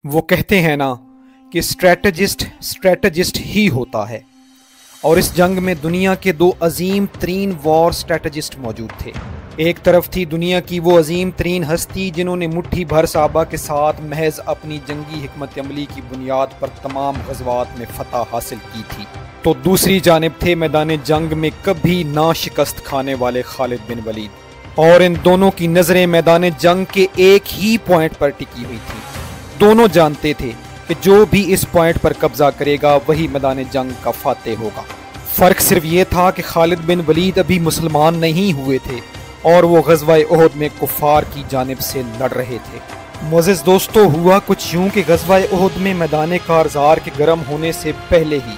وہ کہتے ہیں نا کہ اسٹریٹجسٹ ہی ہوتا ہے، اور اس جنگ میں دنیا کے دو عظیم ترین وار اسٹریٹجسٹ موجود تھے۔ ایک طرف تھی دنیا کی وہ عظیم ترین ہستی جنہوں نے مٹھی بھر صحابہ کے ساتھ محض اپنی جنگی حکمت عملی کی بنیاد پر تمام غزوات میں فتح حاصل کی تھی، تو دوسری جانب تھے میدان جنگ میں کبھی نہ شکست کھانے والے خالد بن ولید، اور ان دونوں کی نظریں میدان جنگ کے ایک ہی پوائنٹ پر ٹکی ہوئی تھی۔ دونوں جانتے تھے کہ جو بھی اس پوائنٹ پر قبضہ کرے گا وہی میدان جنگ کا فاتح ہوگا۔ فرق صرف یہ تھا کہ خالد بن ولید ابھی مسلمان نہیں ہوئے تھے اور وہ غزوہ احد میں کفار کی جانب سے لڑ رہے تھے۔ معزز دوستو، ہوا کچھ یوں کہ غزوہ احد میں میدان کارزار کے گرم ہونے سے پہلے ہی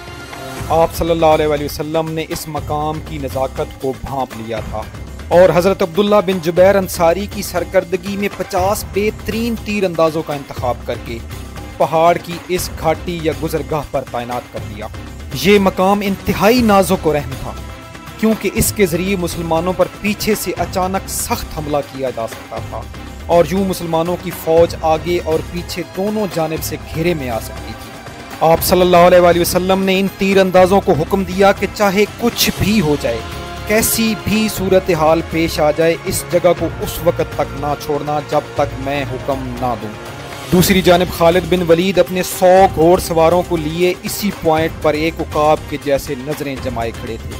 آپ صلی اللہ علیہ وسلم نے اس مقام کی نزاکت کو بھانپ لیا تھا، اور حضرت عبداللہ بن جبیر انصاری کی سرکردگی میں 50 بہترین تیر اندازوں کا انتخاب کر کے پہاڑ کی اس گھاٹی یا گزرگاہ پر تعینات کر دیا۔ یہ مقام انتہائی نازک و رحم تھا، کیونکہ اس کے ذریعے مسلمانوں پر پیچھے سے اچانک سخت حملہ کیا جا سکتا تھا، اور یوں مسلمانوں کی فوج آگے اور پیچھے دونوں جانب سے گھیرے میں آ سکتی تھی۔ آپ صلی اللہ علیہ وسلم نے ان تیر اندازوں کو حکم دیا کہ چاہے کچھ بھی ہو جائے، کیسی بھی صورتحال پیش آ جائے، اس جگہ کو اس وقت تک نہ چھوڑنا جب تک میں حکم نہ دوں۔ دوسری جانب خالد بن ولید اپنے 100 گھوڑ سواروں کو لیے اسی پوائنٹ پر ایک عقاب کے جیسے نظریں جمائے کھڑے تھے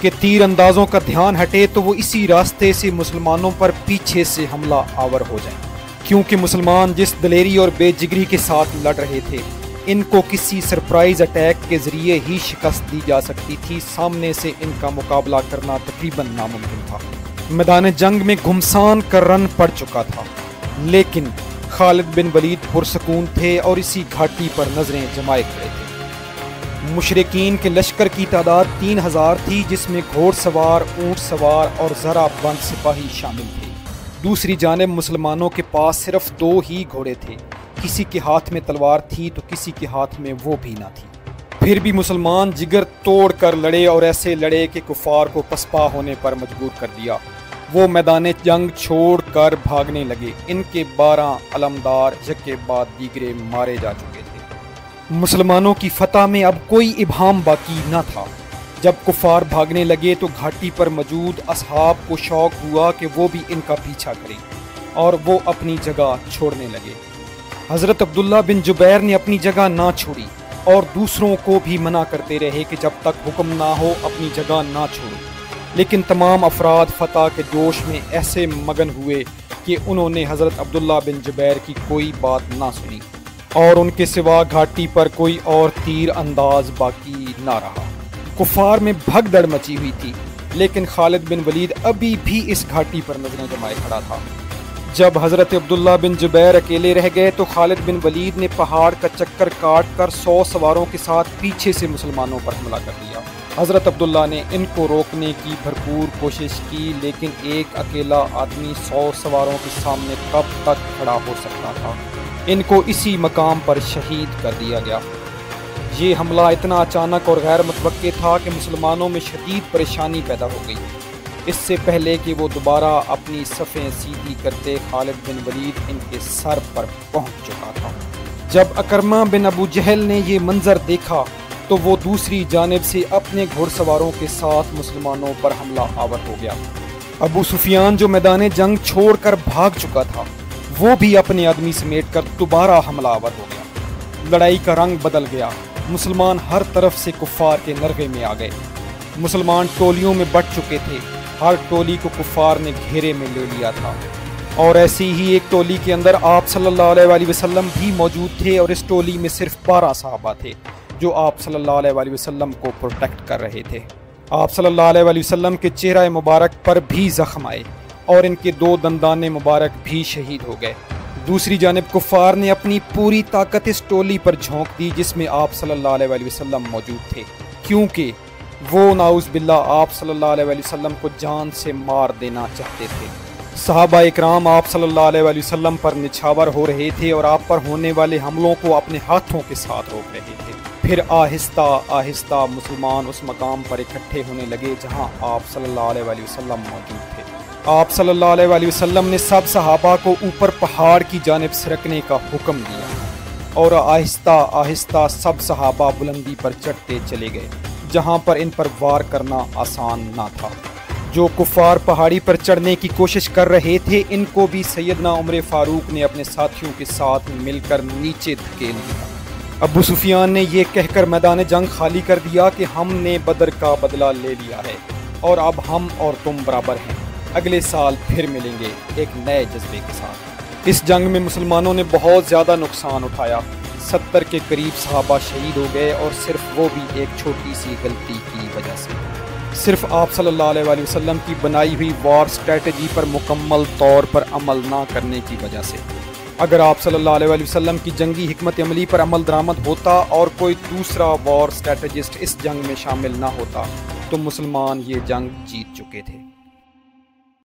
کہ تیر اندازوں کا دھیان ہٹے تو وہ اسی راستے سے مسلمانوں پر پیچھے سے حملہ آور ہو جائیں، کیونکہ مسلمان جس دلیری اور بے جگری کے ساتھ لڑ رہے تھے، ان کو کسی سرپرائز اٹیک کے ذریعے ہی شکست دی جا سکتی تھی۔ سامنے سے ان کا مقابلہ کرنا تقریباً ناممکن تھا۔ میدان جنگ میں گھمسان کا رن پڑ چکا تھا، لیکن خالد بن ولید پرسکون تھے اور اسی گھاٹی پر نظریں جمائے کھڑے تھے۔ مشرکین کے لشکر کی تعداد 3000 تھی، جس میں گھوڑ سوار، اونٹ سوار اور ذرا بند سپاہی شامل تھے۔ دوسری جانب مسلمانوں کے پاس صرف 2 ہی گھوڑے تھے، کسی کے ہاتھ میں تلوار تھی تو کسی کے ہاتھ میں وہ بھی نہ تھی۔ پھر بھی مسلمان جگر توڑ کر لڑے اور ایسے لڑے کہ کفار کو پسپا ہونے پر مجبور کر دیا۔ وہ میدان جنگ چھوڑ کر بھاگنے لگے۔ ان کے 12 علمدار یکے بعد دیگرے مارے جا چکے تھے۔ مسلمانوں کی فتح میں اب کوئی ابہام باقی نہ تھا۔ جب کفار بھاگنے لگے تو گھاٹی پر موجود اصحاب کو شوق ہوا کہ وہ بھی ان کا پیچھا کریں، اور وہ اپنی جگہ چھوڑنے لگے۔ حضرت عبداللہ بن جبیر نے اپنی جگہ نہ چھوڑی اور دوسروں کو بھی منع کرتے رہے کہ جب تک حکم نہ ہو اپنی جگہ نہ چھوڑو، لیکن تمام افراد فتح کے جوش میں ایسے مگن ہوئے کہ انہوں نے حضرت عبداللہ بن جبیر کی کوئی بات نہ سنی، اور ان کے سوا گھاٹی پر کوئی اور تیر انداز باقی نہ رہا۔ کفار میں بھگدڑ مچی ہوئی تھی، لیکن خالد بن ولید ابھی بھی اس گھاٹی پر نظریں جمائے کھڑا تھا۔ جب حضرت عبداللہ بن جبیر اکیلے رہ گئے تو خالد بن ولید نے پہاڑ کا چکر کاٹ کر 100 سواروں کے ساتھ پیچھے سے مسلمانوں پر حملہ کر دیا۔ حضرت عبداللہ نے ان کو روکنے کی بھرپور کوشش کی، لیکن ایک اکیلا آدمی 100 سواروں کے سامنے کب تک کھڑا ہو سکتا تھا۔ ان کو اسی مقام پر شہید کر دیا گیا۔ یہ حملہ اتنا اچانک اور غیر متوقع تھا کہ مسلمانوں میں شدید پریشانی پیدا ہو گئی۔ اس سے پہلے کہ وہ دوبارہ اپنی صفیں سیدھی کرتے، خالد بن ولید ان کے سر پر پہنچ چکا تھا۔ جب اکرمہ بن ابو جہل نے یہ منظر دیکھا تو وہ دوسری جانب سے اپنے گھوڑ سواروں کے ساتھ مسلمانوں پر حملہ آور ہو گیا۔ ابو سفیان جو میدان جنگ چھوڑ کر بھاگ چکا تھا، وہ بھی اپنے آدمی سمیٹ کر دوبارہ حملہ آور ہو گیا۔ لڑائی کا رنگ بدل گیا۔ مسلمان ہر طرف سے کفار کے نرغے میں آ گئے۔ مسلمان ٹولیوں میں بٹ چکے تھے، ہر ٹولی کو کفار نے گھیرے میں لے لیا تھا، اور ایسی ہی ایک ٹولی کے اندر آپ صلی اللہ علیہ وسلم بھی موجود تھے، اور اس ٹولی میں صرف 12 صحابہ تھے جو آپ صلی اللہ علیہ وسلم کو پروٹیکٹ کر رہے تھے۔ آپ صلی اللہ علیہ وسلم کے چہرہ مبارک پر بھی زخم آئے اور ان کے 2 دندان مبارک بھی شہید ہو گئے۔ دوسری جانب کفار نے اپنی پوری طاقت اس ٹولی پر جھونک دی جس میں آپ صلی اللہ علیہ وسلم موجود تھے، کیونکہ وہ نعوذ باللہ آپ صلی اللہ علیہ وسلم کو جان سے مار دینا چاہتے تھے۔ صحابہ اکرام آپ صلی اللہ علیہ وسلم پر نچھاور ہو رہے تھے اور آپ پر ہونے والے حملوں کو اپنے ہاتھوں کے ساتھ روک رہے تھے۔ پھر آہستہ آہستہ مسلمان اس مقام پر اکٹھے ہونے لگے جہاں آپ صلی اللہ علیہ وسلم موجود تھے۔ آپ صلی اللہ علیہ وسلم نے سب صحابہ کو اوپر پہاڑ کی جانب سرکنے کا حکم دیا۔ اور آہستہ آہستہ سب صحابہ بلندی پر چڑھتے چلے گئے جہاں پر ان پر وار کرنا آسان نہ تھا۔ جو کفار پہاڑی پر چڑھنے کی کوشش کر رہے تھے ان کو بھی سیدنا عمر فاروق نے اپنے ساتھیوں کے ساتھ مل کر نیچے دھکیل دیا۔ ابو سفیان نے یہ کہہ کر میدان جنگ خالی کر دیا کہ ہم نے بدر کا بدلہ لے لیا ہے اور اب ہم اور تم برابر ہیں، اگلے سال پھر ملیں گے ایک نئے جذبے کے ساتھ۔ اس جنگ میں مسلمانوں نے بہت زیادہ نقصان اٹھایا، 70 کے قریب صحابہ شہید ہو گئے اور صرف وہ بھی ایک چھوٹی سی غلطی کی وجہ سے، صرف آپ صلی اللہ علیہ وآلہ وسلم کی بنائی ہوئی وار سٹریٹجی پر مکمل طور پر عمل نہ کرنے کی وجہ سے۔ اگر آپ صلی اللہ علیہ وآلہ وسلم کی جنگی حکمت عملی پر عمل درآمد ہوتا اور کوئی دوسرا وار سٹریٹجسٹ اس جنگ میں شامل نہ ہوتا تو مسلمان یہ جنگ جیت چکے تھے۔